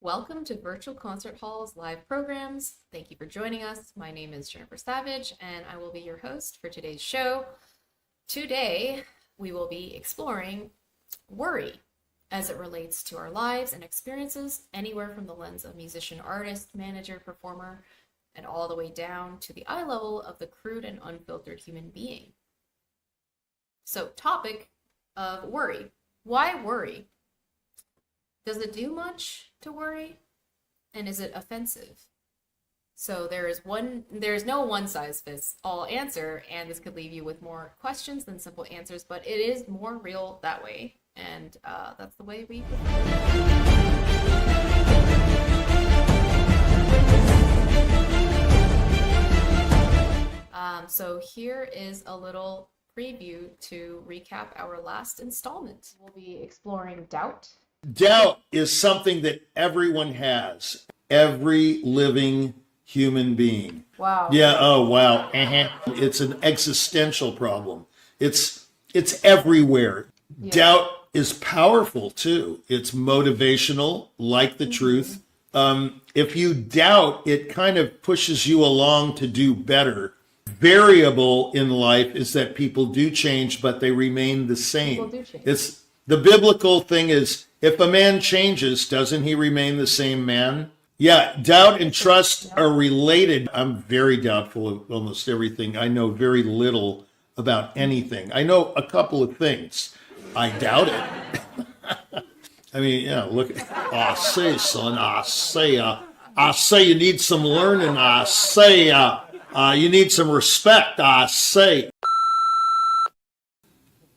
Welcome to Virtual Concert Hall's live programs. Thank you for joining us. My name is Jennifer Savage, and I will be your host for today's show. Today, we will be exploring worry as it relates to our lives and experiences, anywhere from the lens of musician, artist, manager, performer, and all the way down to the eye level of the crude and unfiltered human being. So, topic of worry. Why worry? Does it do much to worry? And is it offensive? So there's no one size fits all answer, and this could leave you with more questions than simple answers, but it is more real that way. And that's the way we So here is a little preview to recap our last installment. We'll be exploring doubt. Doubt is something that everyone has. Every living human being. Wow. Yeah, oh wow. It's an existential problem. It's everywhere. Yeah. Doubt is powerful too. It's motivational, like the truth. If you doubt, it kind of pushes you along to do better. Variable in life is that people do change, but they remain the same. People do change. It's the biblical thing is, if a man changes, doesn't he remain the same man? Yeah, doubt and trust are related. I'm very doubtful of almost everything. I know very little about anything. I know a couple of things. I doubt it. I mean, yeah, look. I say, son, I say you need some learning. I say you need some respect. I say.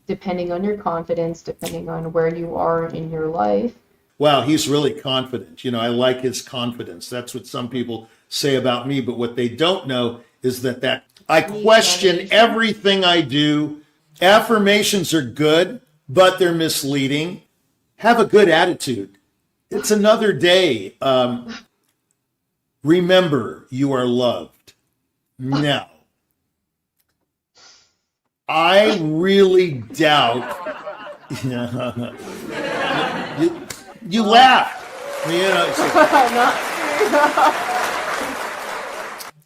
Depending on your confidence, depending on where you are in your life. Wow, he's really confident. You know, I like his confidence. That's what some people say about me. But what they don't know is that I question everything I do. Affirmations are good, but they're misleading. Have a good attitude. It's another day. Remember, you are loved. Now, I really doubt. You laugh. You know,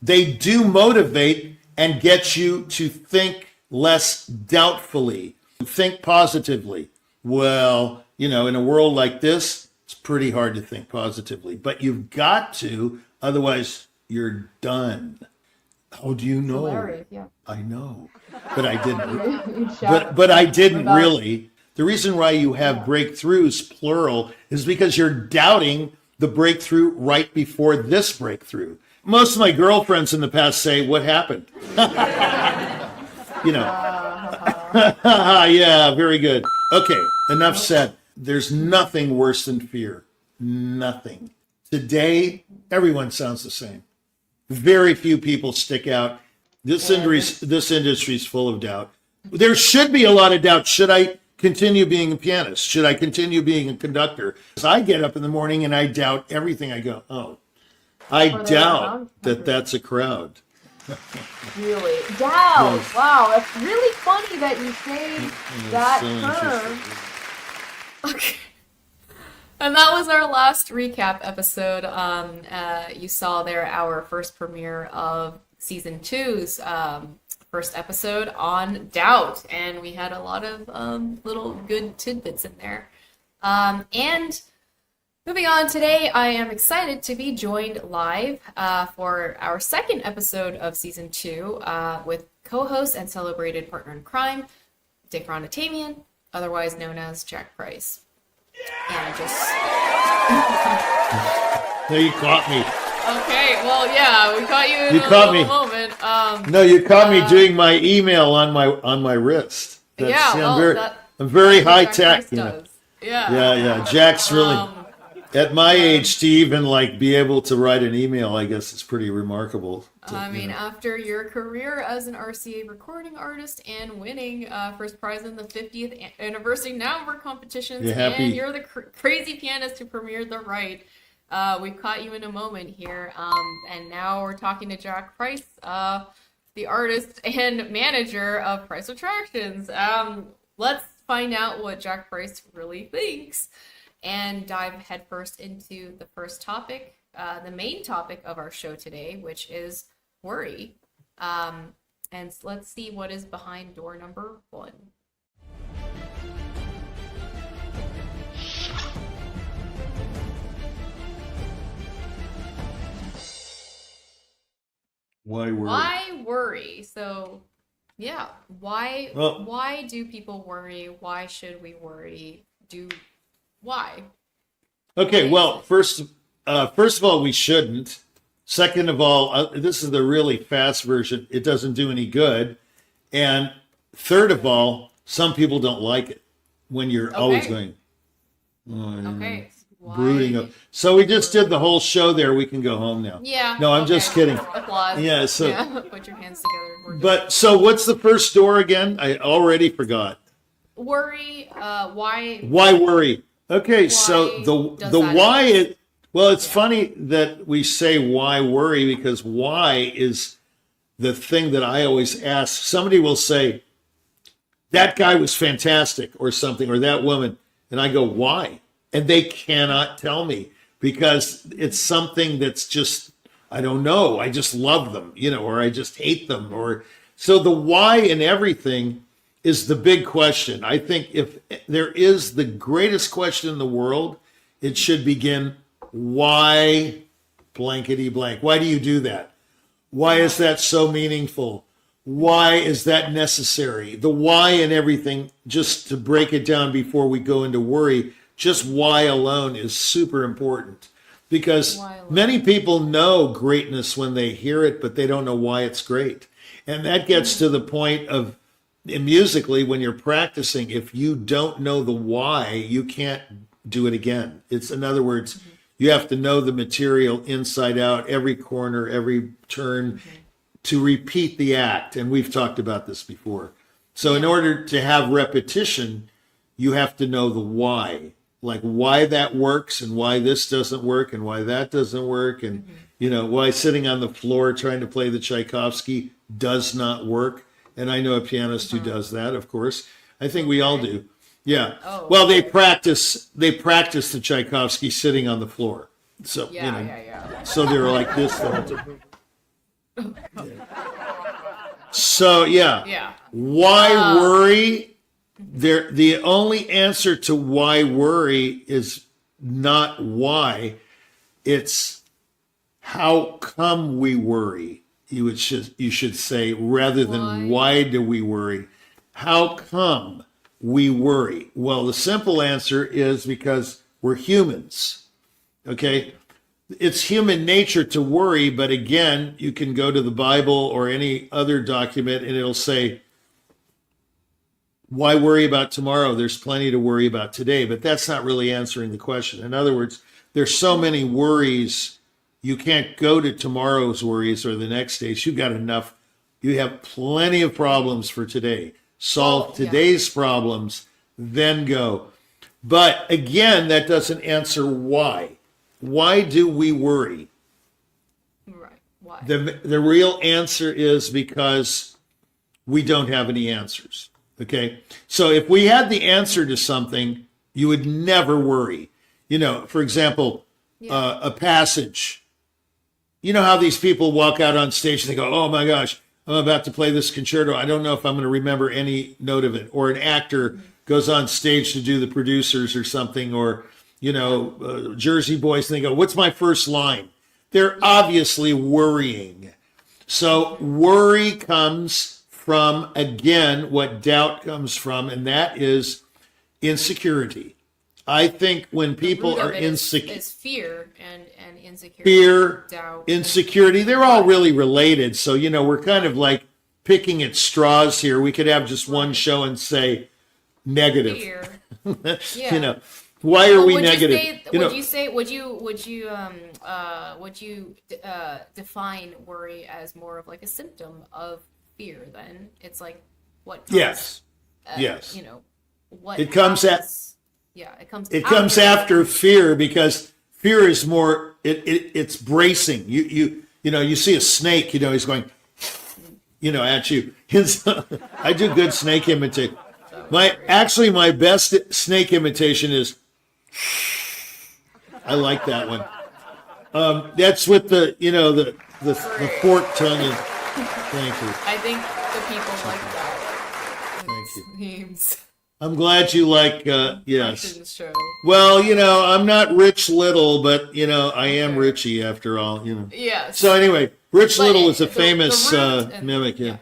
they do motivate and get you to think less doubtfully, think positively. Well, you know, in a world like this, it's pretty hard to think positively, but you've got to, otherwise you're done. How do you know? Hilarious, yeah. I know, but I didn't. but I didn't really. The reason why you have breakthroughs, plural, is because you're doubting the breakthrough right before this breakthrough. Most of my girlfriends in the past say, "What happened?" You know. Yeah, very good. Okay, enough said. There's nothing worse than fear. Nothing. Today, everyone sounds the same. Very few people stick out. This industry's full of doubt. There should be a lot of doubt. Should I continue being a pianist? Should I continue being a conductor? I get up in the morning and I doubt everything. I go, oh, I doubt that that's a crowd. Really? Doubt. Yes. Wow, it's really funny that you say that term. Okay. And that was our last recap episode. You saw there our first premiere of season 2's first episode on doubt, and we had a lot of little good tidbits in there. And moving on, today I am excited to be joined live for our second episode of season 2 with co-host and celebrated partner in crime, Dick Ronatamian, otherwise known as Jack Price. And just There, you caught me. okay. Well, yeah, we caught you in You a caught little me. moment. No, you caught me doing my email on my wrist. Yeah, well, I'm very that's what high Jack tech. Price You know. does. Yeah. Yeah. Jack's really at my yeah. age to even like be able to write an email. I guess it's pretty remarkable. I mean, after your career as an RCA recording artist and winning first prize in the 50th anniversary number competitions, You happy? and you're the crazy pianist who premiered the right. We've caught you in a moment here, and now we're talking to Jack Price, the artist and manager of Price Attractions. Let's find out what Jack Price really thinks and dive headfirst into the first topic, the main topic of our show today, which is worry. And let's see what is behind door number 1. Why worry? Why worry? So, yeah, why do people worry? Why should we worry? Why? Okay, well, first of all, we shouldn't. Second of all, this is the really fast version. It doesn't do any good. And third of all, some people don't like it when you're always going, Okay. brooding. So we just did the whole show there. We can go home now. Yeah. No, I'm just kidding. Applause. Yeah, so- yeah. Put your hands together. We're good. But so what's the first door again? I already forgot. Worry. Why? Why worry? Okay, so does the that why exist? it's funny that we say why worry, because why is the thing that I always ask. Somebody will say, that guy was fantastic or something, or that woman. And I go, why? And they cannot tell me because it's something that's just, I don't know. I just love them, or I just hate them. So the why in everything is the big question. I think if there is the greatest question in the world, it should begin, why blankety blank? Why do you do that? Why is that so meaningful? Why is that necessary? The why in everything, just to break it down before we go into worry, just why alone is super important. Because many people know greatness when they hear it, but they don't know why it's great. And that gets to the point of, musically, when you're practicing, if you don't know the why, you can't do it again. It's, in other words, you have to know the material inside out, every corner, every turn, to repeat the act. And we've talked about this before. So in order to have repetition, you have to know the why, like why that works and why this doesn't work and why that doesn't work. And, why sitting on the floor trying to play the Tchaikovsky does not work. And I know a pianist who does that, of course. I think we all do. Yeah. Oh, well, they practice the Tchaikovsky sitting on the floor. So, Yeah. so they were like this. The whole time. So, Yeah. why worry? The only answer to why worry is not why. It's how come we worry. You should say, rather than why do we worry? How come we worry? Well, the simple answer is because we're humans. Okay? It's human nature to worry, but again, you can go to the Bible or any other document and it'll say, why worry about tomorrow? There's plenty to worry about today, but that's not really answering the question. In other words, there's so many worries, you can't go to tomorrow's worries or the next day's. You've got enough. You have plenty of problems for today. Solve today's problems, then go. But again, that doesn't answer why. Why do we worry? Right. Why? The real answer is because we don't have any answers. Okay? So if we had the answer to something, you would never worry. For example, a passage. You know how these people walk out on stage and they go, oh my gosh, I'm about to play this concerto. I don't know if I'm going to remember any note of it. Or an actor goes on stage to do the producers or something, or, Jersey Boys, and they go, what's my first line? They're obviously worrying. So worry comes from, again, what doubt comes from, and that is insecurity. I think when people root of are it is insecure, fear and insecurity, fear, doubt, insecurity, they're all really related. So, we're kind of like picking at straws here. We could have just one show and say negative. fear. Why are we would negative? Would you define worry as more of like a symptom of fear? Then it's like what comes, Yes. Yes. What It comes happens- It comes after fear, because fear is more, it's bracing. You see a snake, he's going, at you. I do good snake imitation. My best snake imitation is, I like that one. That's with the forked tongue. Thank you. I think the people like that. Thank you. Memes. I'm glad you like, yes. Didn't show. Well, I'm not Rich Little, but, I am Richie after all, Yes. So anyway, Rich But Little is a the famous root and- mimic, yeah.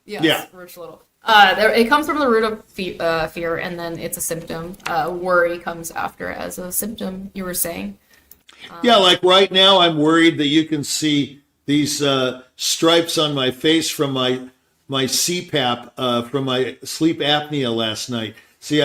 Yes, Yeah. Rich Little. It comes from the root of fear, and then it's a symptom. Worry comes after as a symptom, you were saying. Yeah, like right now, I'm worried that you can see these stripes on my face from my CPAP, from my sleep apnea last night. See,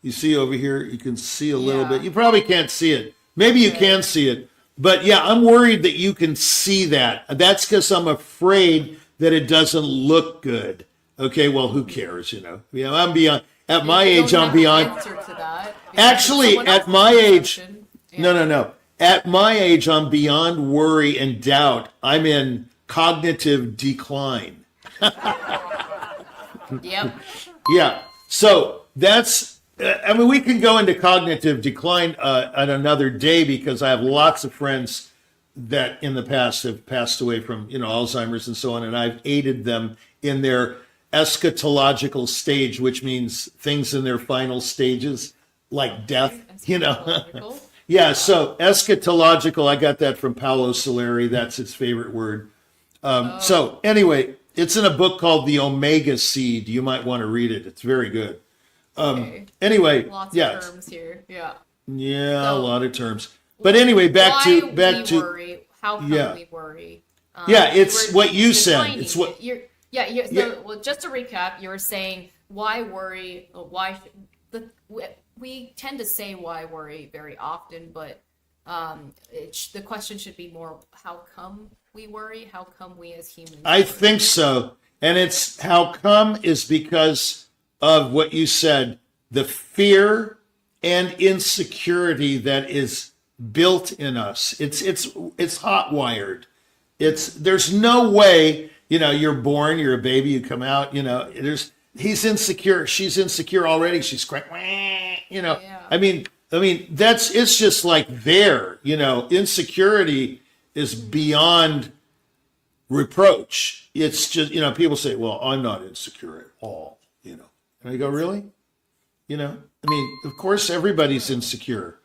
you see over here, you can see a little bit. You probably can't see it. Maybe you can see it. But yeah, I'm worried that you can see that. That's because I'm afraid that it doesn't look good. Okay, well, who cares, I'm beyond, at my age, I'm beyond. Answer to that, Actually, someone at else's my age, perception. no. At my age, I'm beyond worry and doubt. I'm in cognitive decline. Yep. Yeah. So that's, we can go into cognitive decline on another day, because I have lots of friends that in the past have passed away from, Alzheimer's and so on. And I've aided them in their eschatological stage, which means things in their final stages, like death, Eschatological. Yeah, so eschatological, I got that from Paulo Soleri. That's his favorite word. So anyway, it's in a book called The Omega Seed. You might want to read it. It's very good. Okay. Anyway, Lots yeah. of terms here. Yeah. Yeah, a So, lot of terms. But anyway, back to worry. How come Yeah. we worry? Yeah, it's we're what you said. defining It's what- it. You're, so, Yeah. well, just to recap, you were saying why worry? Why we tend to say why worry very often, but the question should be more: how come we worry? How come we as humans? I think so. And it's how come is because of what you said, the fear and insecurity that is built in us. It's hot wired. There's no way, you're born, you're a baby, you come out, he's insecure, she's insecure already, she's crying, Yeah. I mean, it's just like there, insecurity is beyond reproach. It's just, people say, well, I'm not insecure at all, and I go, really? Of course everybody's insecure.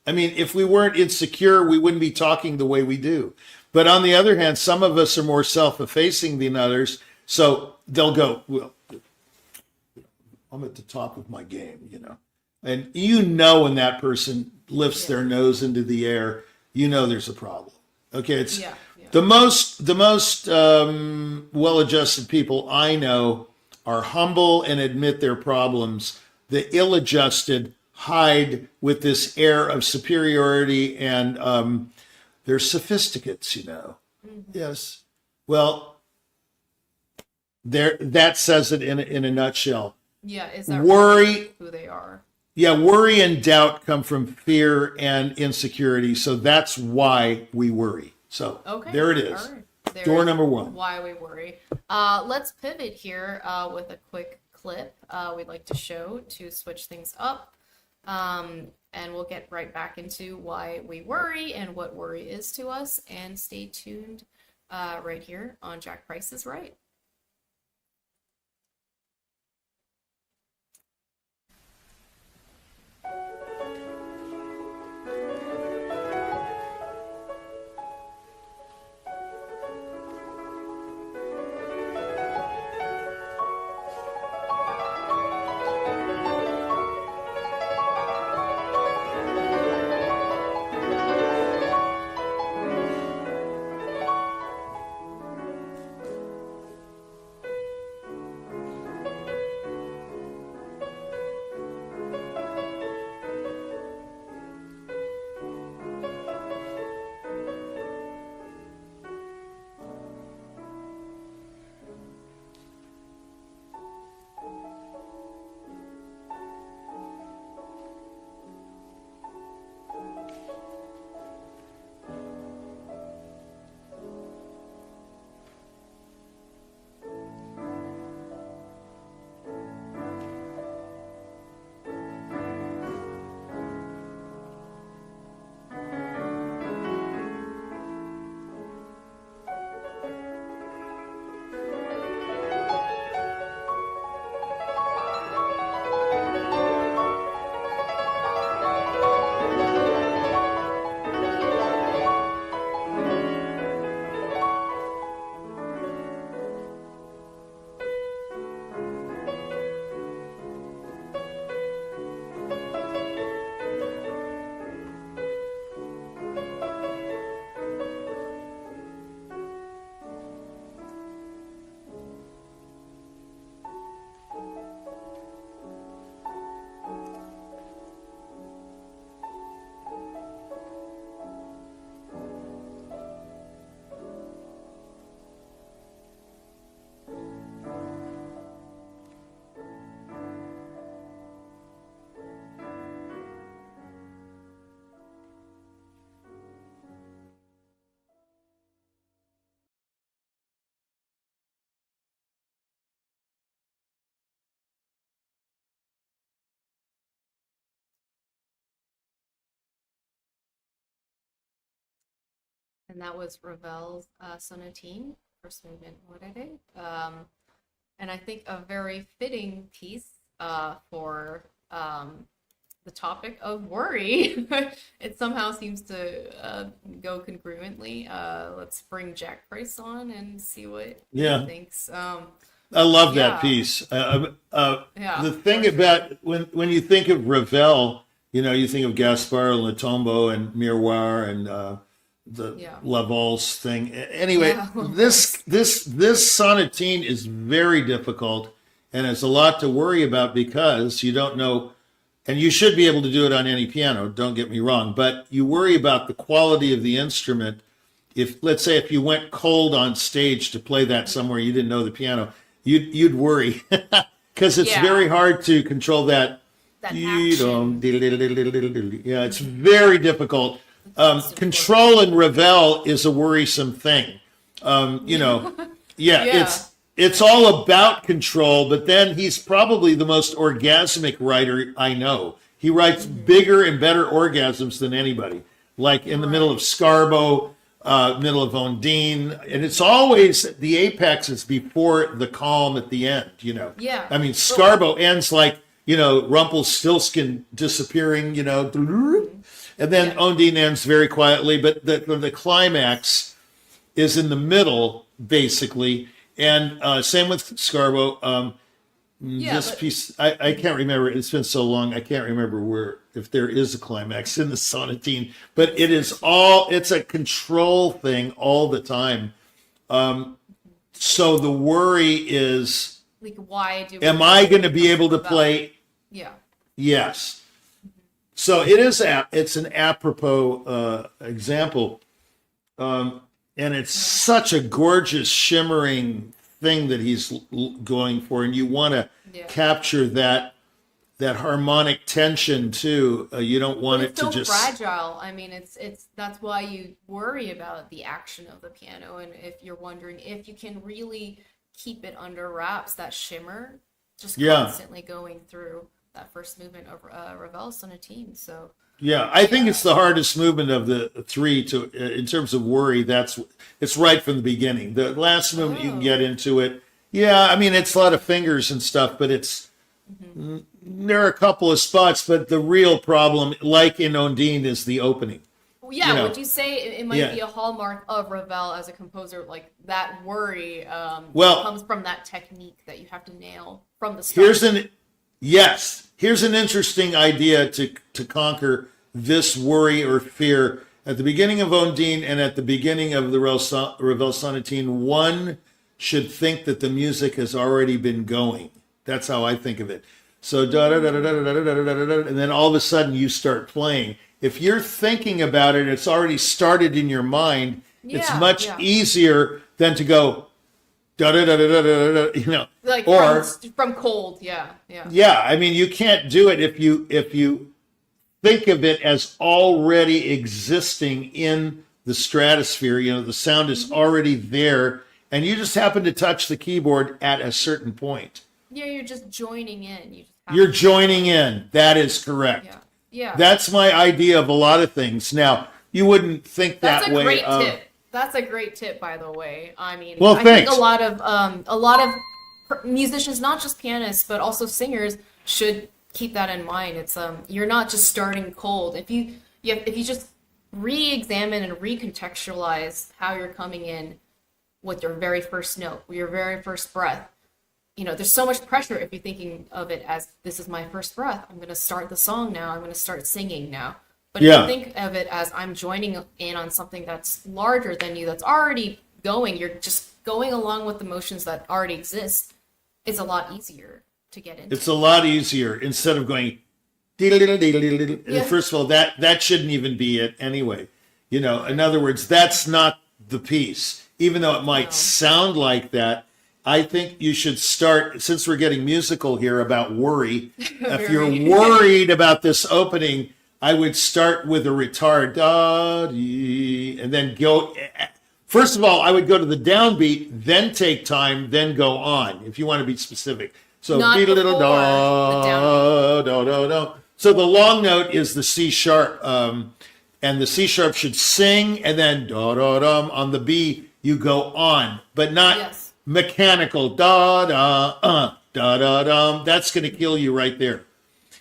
If we weren't insecure, we wouldn't be talking the way we do. But on the other hand, some of us are more self-effacing than others. So they'll go, well, I'm at the top of my game, And when that person lifts their nose into the air, there's a problem. Okay, it's the most well-adjusted people I know are humble and admit their problems. The ill-adjusted hide with this air of superiority, and they're sophisticates, Mm-hmm. Yes. Well, that says it in a nutshell. Yeah, is that worry really who they are? Yeah, worry and doubt come from fear and insecurity, so that's why we worry. So there it is. All right. Door number one. Why we worry. Let's pivot here with a quick clip we'd like to show to switch things up. And we'll get right back into why we worry and what worry is to us. And stay tuned right here on Jack Price is Right. And that was Ravel's Sonatine, first movement, what I did. And I think a very fitting piece for the topic of worry. It somehow seems to go congruently. Let's bring Jack Price on and see what he thinks. I love that piece. The thing about when you think of Ravel, you think of Gaspard, Latombeau, and Miroir, and the Laval's thing. Anyway, this sonatine is very difficult, and it's a lot to worry about because you don't know. And you should be able to do it on any piano, don't get me wrong, but you worry about the quality of the instrument. Let's say if you went cold on stage to play that somewhere you didn't know the piano, you'd worry because it's very hard to control that. Action. Yeah, it's very difficult. Control in Ravel is a worrisome thing. It's all about control, but then he's probably the most orgasmic writer I know. He writes bigger and better orgasms than anybody, like in the middle of Scarbo, middle of Ondine, and it's always the apex is before the calm at the end, Yeah. I mean, Scarbo ends like, Rumpelstiltskin disappearing, and then Ondine ends very quietly, but the climax is in the middle, basically. And same with Scarbo. Piece, I can't remember. It's been so long. I can't remember if there is a climax in the sonatine. But it's a control thing all the time. So the worry is, like, why am I going to be able to play? Yeah. Yes. So it's an apropos example. And it's such a gorgeous, shimmering thing that he's going for, and you want to capture that harmonic tension too. You don't want it to just fragile. I mean, it's that's why you worry about the action of the piano, and if you're wondering if you can really keep it under wraps, that shimmer, just constantly going through that first movement of Ravel's Sonatine. So. Yeah, I think it's the hardest movement of the three in terms of worry. It's right from the beginning. The last movement you can get into it. Yeah, I mean it's a lot of fingers and stuff, but there are a couple of spots. But the real problem, like in Ondine, is the opening. Yeah, would you say it might be a hallmark of Ravel as a composer, like that worry comes from that technique that you have to nail from the start? Here's an interesting idea to conquer this worry or fear. At the beginning of Ondine and at the beginning of the Ravel Sonatine, one should think that the music has already been going. That's how I think of it. So and then all of a sudden you start playing. If you're thinking about it, it's already started in your mind. It's much easier than to go like from cold. Yeah, I mean, you can't do it if you think of it as already existing in the stratosphere. The sound is already there, and you just happen to touch the keyboard at a certain point. Yeah, you're just joining in. You're joining in. That is correct. Yeah. That's my idea of a lot of things. Now, you wouldn't think that way. That's a great tip. That's a great tip, by the way. I mean, I think a lot of musicians, not just pianists, but also singers, should keep that in mind. It's you're not just starting cold. If you just re-examine and recontextualize how you're coming in with your very first note, your very first breath. There's so much pressure if you're thinking of it as, this is my first breath. I'm going to start the song now. I'm going to start singing now. But if you think of it as, I'm joining in on something that's larger than you, that's already going, you're just going along with the motions that already exist, it's a lot easier to get into. It's a lot easier instead of going, first of all, that shouldn't even be it anyway. In other words, that's not the piece. Even though it might sound like that, I think you should start, since we're getting musical here about worry, if you're worried about this opening, I would start with a retard, and then go. First of all, I would go to the downbeat, then take time, then go on, if you want to be specific. So, beat a little do. So the long note is the C sharp. And the C sharp should sing, and then da da dum. On the B, you go on, but not Yes. mechanical da da da dum. That's going to kill you right there.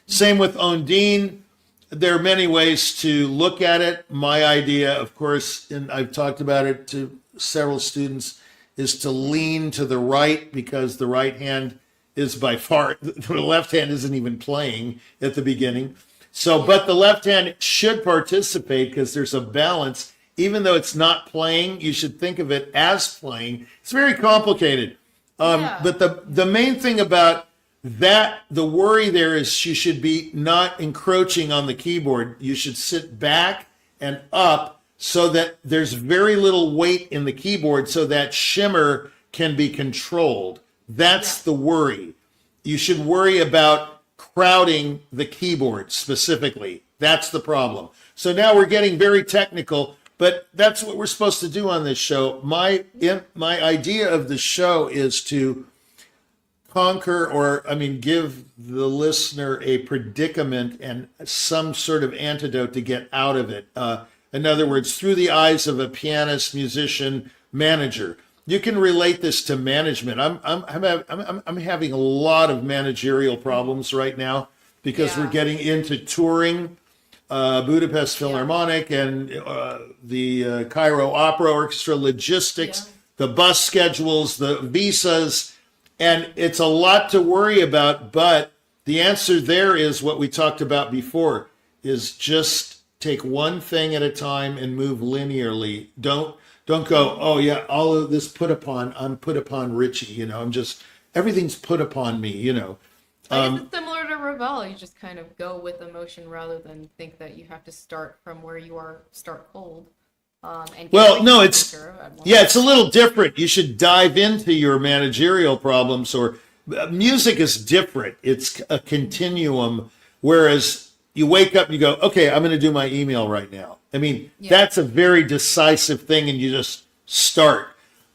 Same with Ondine. There are many ways to look at it. My idea, of course, and I've talked about it to several students, is to lean to the right, because the right hand is by far, the left hand isn't even playing at the beginning. So, but the left hand should participate because there's a balance. Even though it's not playing, you should think of it as playing. It's very complicated. But the main thing about that, the worry there is you should be not encroaching on the keyboard. You should sit back and up so that there's very little weight in the keyboard so that shimmer can be controlled. That's the worry. You should worry about crowding the keyboard specifically. That's the problem. So now we're getting very technical, but that's what we're supposed to do on this show. My idea of the show is to conquer, or give the listener a predicament and some sort of antidote to get out of it. In other words, through the eyes of a pianist, musician, manager. You can relate this to management. I'm having a lot of managerial problems right now because we're getting into touring, Budapest Philharmonic and the Cairo Opera Orchestra, logistics, the bus schedules, the visas, and it's a lot to worry about. But the answer there is what we talked about before: is just take one thing at a time and move linearly. Don't go, oh yeah, all of this I'm put upon Richie, everything's put upon me, I guess it's similar to Ravel. You just kind of go with emotion rather than think that you have to start from where you are, start cold. It's a little different. You should dive into your managerial problems, or music is different. It's a continuum, whereas you wake up and you go, okay, I'm going to do my email right now. That's a very decisive thing, and you just start.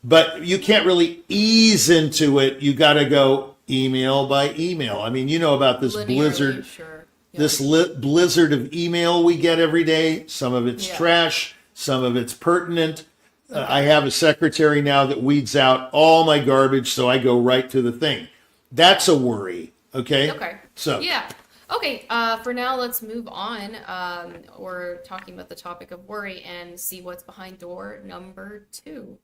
But you can't really ease into it. You got to go email by email. About this blizzard, blizzard of email we get every day. Some of it's trash, some of it's pertinent. I have a secretary now that weeds out all my garbage, so I go right to the thing. That's a worry, okay? Okay. So Okay, for now, let's move on. We're talking about the topic of worry and see what's behind door number 2.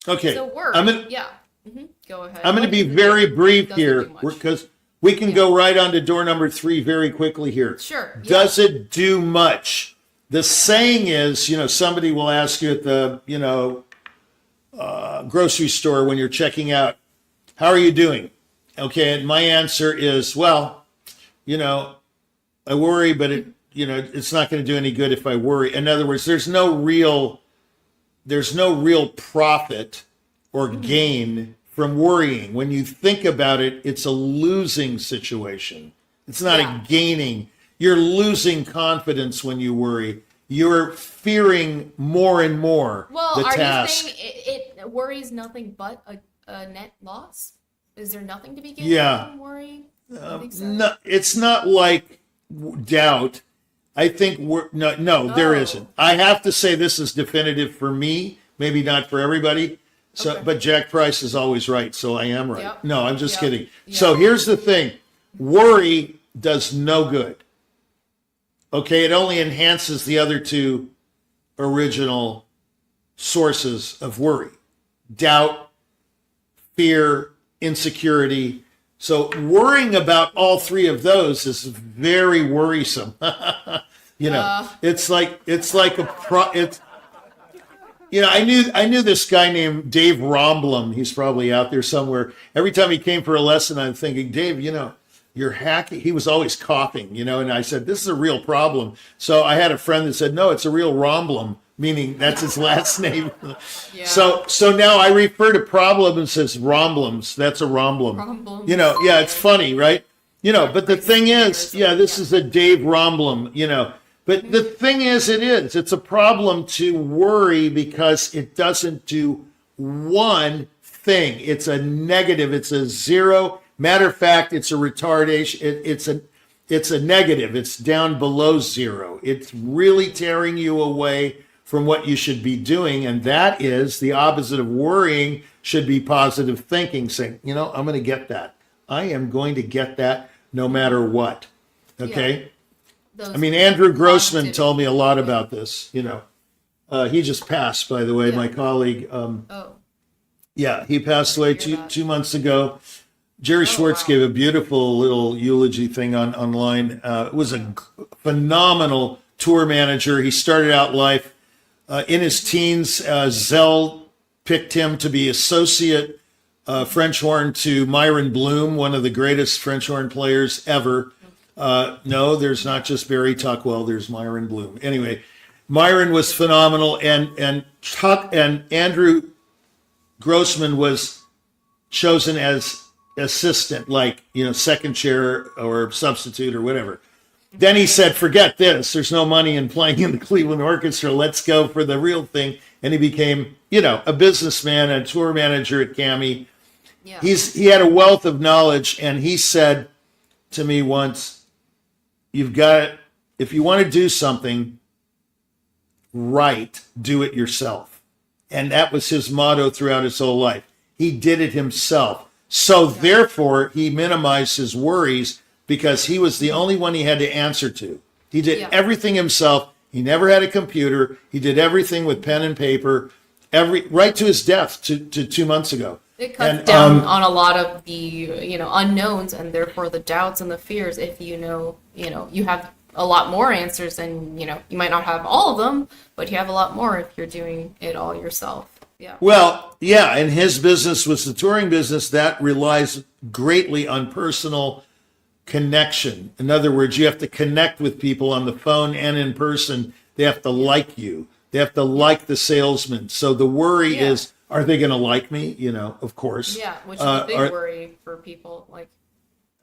Okay. So worry, go ahead. I'm going to be very brief here because we can go right on to door number 3 very quickly here. Sure. Does it do much? The saying is, somebody will ask you at the, grocery store when you're checking out, how are you doing? Okay, and my answer is, well, I worry, but it's not going to do any good if I worry. In other words, there's no real profit or gain from worrying. When you think about it, it's a losing situation. It's not a gaining. You're losing confidence when you worry. You're fearing more and more the task. You saying it worries nothing but a net loss? Is there nothing to be gained from worrying? I think so. No, it's not like doubt. I think there isn't. I have to say this is definitive for me, maybe not for everybody. So, but Jack Price is always right, so I am right. Yep. No, I'm just kidding. Yep. So here's the thing. Worry does no good. Okay, it only enhances the other 2 original sources of worry. Doubt, fear, insecurity. So worrying about all 3 of those is very worrisome. It's like I knew this guy named Dave Romblum. He's probably out there somewhere. Every time he came for a lesson, I'm thinking, Dave, you're hacking. He was always coughing, and I said, this is a real problem. So I had a friend that said, no, it's a real Romblum, meaning that's his last name. So now I refer to problem and says Romblums. That's a Romblum. It's funny, right? But the thing is, this is a Dave Romblum, but the thing is, it's a problem to worry because it doesn't do one thing. It's a negative. It's a zero. Matter of fact, it's a retardation. It's a negative. It's down below zero. It's really tearing you away from what you should be doing. And that is the opposite of worrying should be positive thinking, saying, you know, I'm going to get that. I am going to get that no matter what. Okay. Yeah. I mean, Andrew Grossman told me a lot about this, you know. He just passed, by the way, my colleague. Yeah, he passed away two months ago. Jerry Schwartz gave a beautiful little eulogy thing online. It was a phenomenal tour manager. He started out life in his teens. Zell picked him to be associate French horn to Myron Bloom, one of the greatest French horn players ever. No, there's not just Barry Tuckwell. There's Myron Bloom. Anyway, Myron was phenomenal, and Andrew Grossman was chosen as assistant, like, you know, second chair or substitute or whatever. Then he said, forget this. There's no money in playing in the Cleveland Orchestra. Let's go for the real thing. And he became, you know, a businessman, a tour manager at Cami. Yeah. He had a wealth of knowledge, and he said to me once, if you want to do something right, do it yourself. And that was his motto throughout his whole life. He did it himself. So therefore, he minimized his worries because he was the only one he had to answer to. He did everything himself. He never had a computer. He did everything with pen and paper, right to his death to 2 months ago. It cuts down on a lot of the, you know, unknowns and therefore the doubts and the fears. If you know, you have a lot more answers, and, you know, you might not have all of them, but you have a lot more if you're doing it all yourself. Yeah. Well, yeah, and his business was the touring business that relies greatly on personal connection. In other words, you have to connect with people on the phone and in person. They have to like you. They have to like the salesman. So the worry is, are they going to like me? You know, of course. Yeah, which is a big worry for people. Like.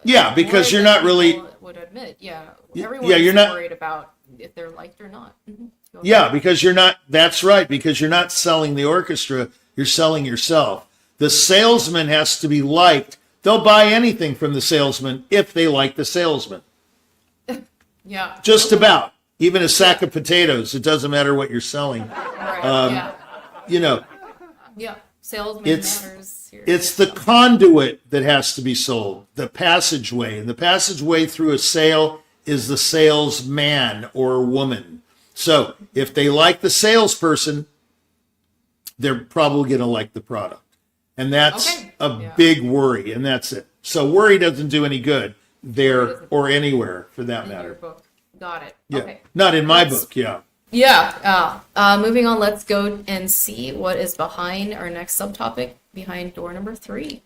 Yeah, because you're not really would admit. Yeah, you're not worried about if they're liked or not. Mm-hmm. Yeah, because you're not, that's right, because you're not selling the orchestra, you're selling yourself. The salesman has to be liked. They'll buy anything from the salesman if they like the salesman. Yeah. Just about. Even a sack of potatoes, it doesn't matter what you're selling. Right. You know. Yeah, salesman matters here. It's the conduit that has to be sold, the passageway. And the passageway through a sale is the salesman or woman. So if they like the salesperson, they're probably going to like the product. And that's a big worry, and that's it. So worry doesn't do any good there or anywhere for that matter. Your book. Got it. Yeah. Okay. Not in my book, yeah. Yeah. Moving on, let's go and see what is behind our next subtopic, behind door number 3.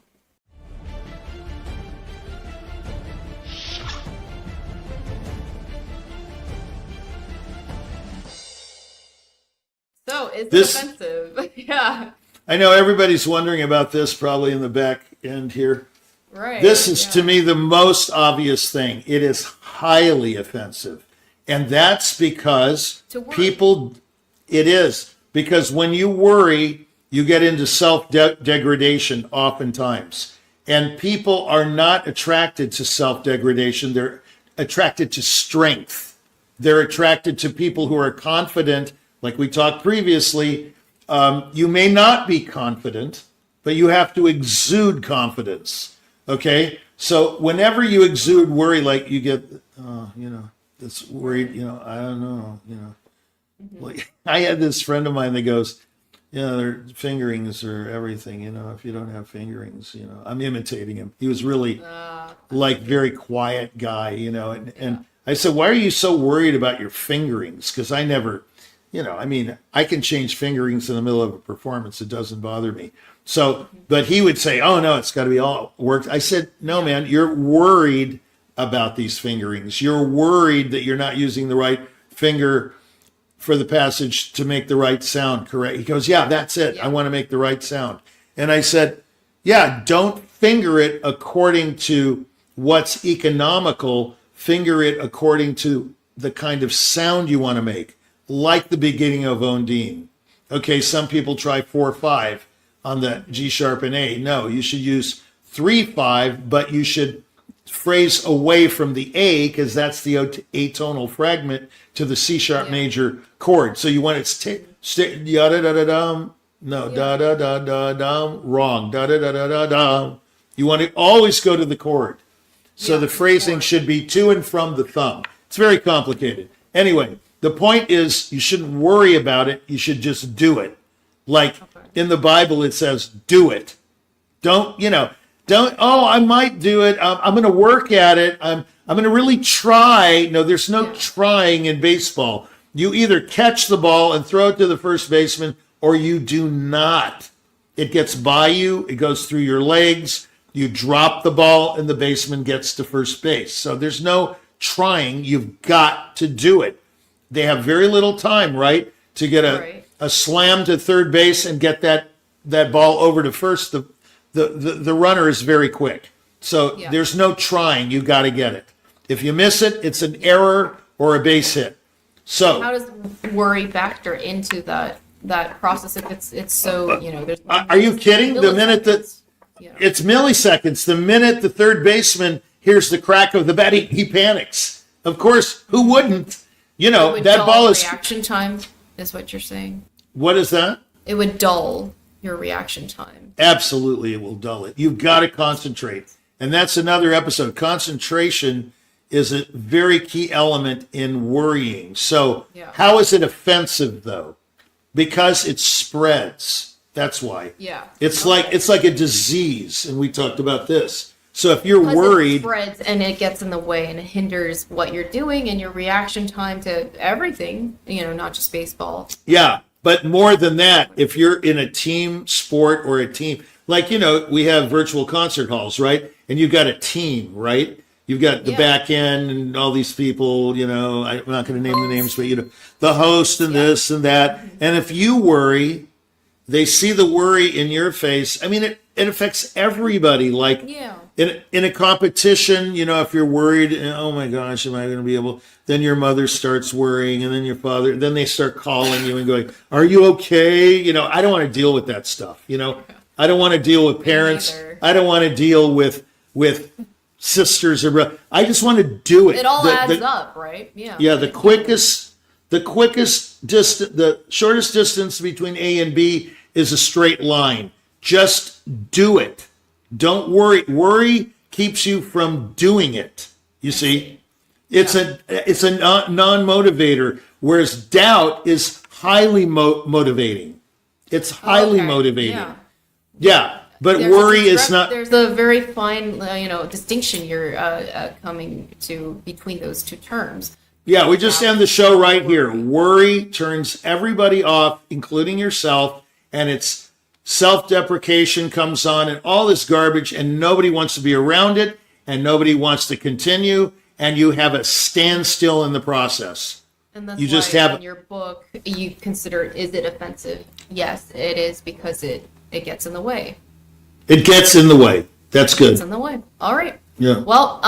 So, is it offensive? Yeah. I know everybody's wondering about this probably in the back end here. Right. This is to me the most obvious thing. It is highly offensive. And that's because it is. Because when you worry, you get into self-degradation oftentimes. And people are not attracted to self-degradation. They're attracted to strength. They're attracted to people who are confident. Like we talked previously, you may not be confident, but you have to exude confidence. Okay? So whenever you exude worry, like you get, that's worried, I don't know, Like I had this friend of mine that goes, their fingerings are everything, if you don't have fingerings, I'm imitating him. He was really very quiet guy, and I said, why are you so worried about your fingerings? Because I never, I can change fingerings in the middle of a performance. It doesn't bother me. So, but he would say, oh no, it's got to be all worked. I said, no, man, you're worried about these fingerings. You're worried that you're not using the right finger for the passage to make the right sound correct. He goes, yeah, that's it. I want to make the right sound. And I said, yeah, don't finger it according to what's economical. Finger it according to the kind of sound you want to make, like the beginning of Ondine. Okay, some people try 4/5. on the G sharp and A. No, you should use 3/5, but you should phrase away from the A because that's the atonal fragment to the C sharp major chord. So you want it yada da da dum. No, da da da da dum. Wrong. Da da da da da dum. You want to always go to the chord. So the phrasing should be to and from the thumb. It's very complicated. Anyway, the point is you shouldn't worry about it. You should just do it. Like in the Bible, it says, do it. Don't, I might do it. I'm going to work at it. I'm going to really try. No, there's no trying in baseball. You either catch the ball and throw it to the first baseman or you do not. It gets by you. It goes through your legs. You drop the ball and the baseman gets to first base. So there's no trying. You've got to do it. They have very little time, right, to get a slam to third base and get that ball over to first. The runner is very quick. So there's no trying. You got to get it. If you miss it, it's an error or a base hit. So how does worry factor into that process if it's so, there's are you kidding? The minute that it's milliseconds. The minute the third baseman hears the crack of the bat, he panics. Of course, who wouldn't? That ball is reaction time is what you're saying. What is that? It would dull your reaction time. Absolutely, it will dull it. You've got to concentrate. And that's another episode. Concentration is a very key element in worrying. So how is it offensive, though? Because it spreads. That's why. Yeah. It's like a disease, and we talked about this. So if you're worried, it spreads and it gets in the way and it hinders what you're doing and your reaction time to everything, not just baseball. Yeah, but more than that, if you're in a team sport or a team, like, we have virtual concert halls, right? And you've got a team, right? You've got the back end and all these people, I'm not going to name the names, but, the host and this and that. And if you worry, they see the worry in your face. I mean, it affects everybody. Like in a competition, if you're worried, oh my gosh, am I going to be able? Then your mother starts worrying, and then your father. Then they start calling you and going, "Are you okay?" I don't want to deal with that stuff. I don't want to deal with parents. I don't want to deal with sisters or brothers. I just want to do it. It all adds up, right? Yeah. Yeah. The shortest distance between A and B is a straight line. Just do it. Don't worry. Worry keeps you from doing it. You see, it's a non-motivator, whereas doubt is highly motivating. It's highly motivating. Yeah. But worry is not. There's a very fine, distinction you're coming to between those two terms. Yeah, we just end the show right here. Worry turns everybody off, including yourself, and it's self-deprecation comes on and all this garbage, and nobody wants to be around it, and nobody wants to continue, and you have a standstill in the process. And that's why in your book, you consider, is it offensive? Yes, it is, because it gets in the way. It gets in the way. That's good. It's in the way. All right. Yeah. Well,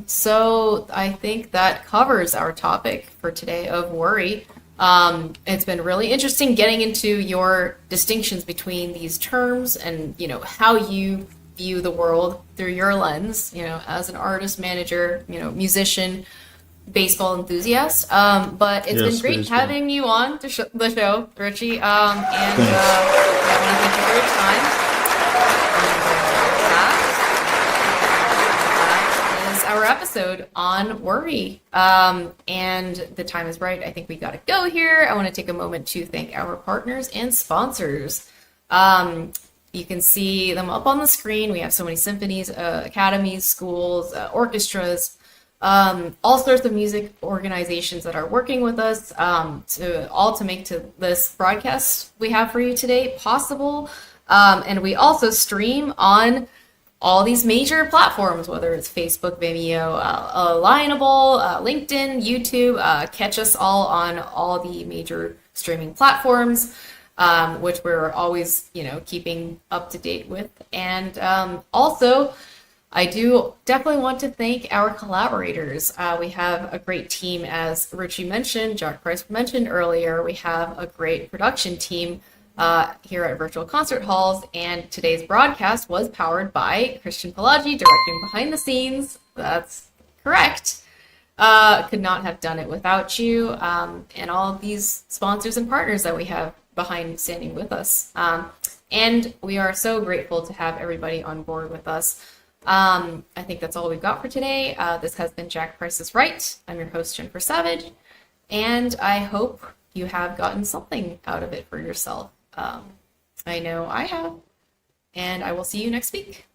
so I think that covers our topic for today of worry. It's been really interesting getting into your distinctions between these terms and, how you view the world through your lens, as an artist, manager, musician, baseball enthusiast. But it's been great having you on the show, Richie. I want to thank you for your time. Our episode on worry, and the time is right. I think we got to go here. I want to take a moment to thank our partners and sponsors. You can see them up on the screen. We have so many symphonies, academies, schools, orchestras, all sorts of music organizations that are working with us to make this broadcast we have for you today possible. And we also stream on all these major platforms, whether it's Facebook, Vimeo, Lionable, LinkedIn, YouTube. Catch us all on all the major streaming platforms, which we're always, keeping up to date with. And also, I do definitely want to thank our collaborators. We have a great team, as Richie mentioned, Jack Price mentioned earlier. We have a great production team here at Virtual Concert Halls. And today's broadcast was powered by Krisztian Palagyi, directing behind the scenes. That's correct. Could not have done it without you, and all of these sponsors and partners that we have behind standing with us. And we are so grateful to have everybody on board with us. I think that's all we've got for today. This has been Jack Price is Right. I'm your host, Jennifer Savage, and I hope you have gotten something out of it for yourself. I know I have, and I will see you next week.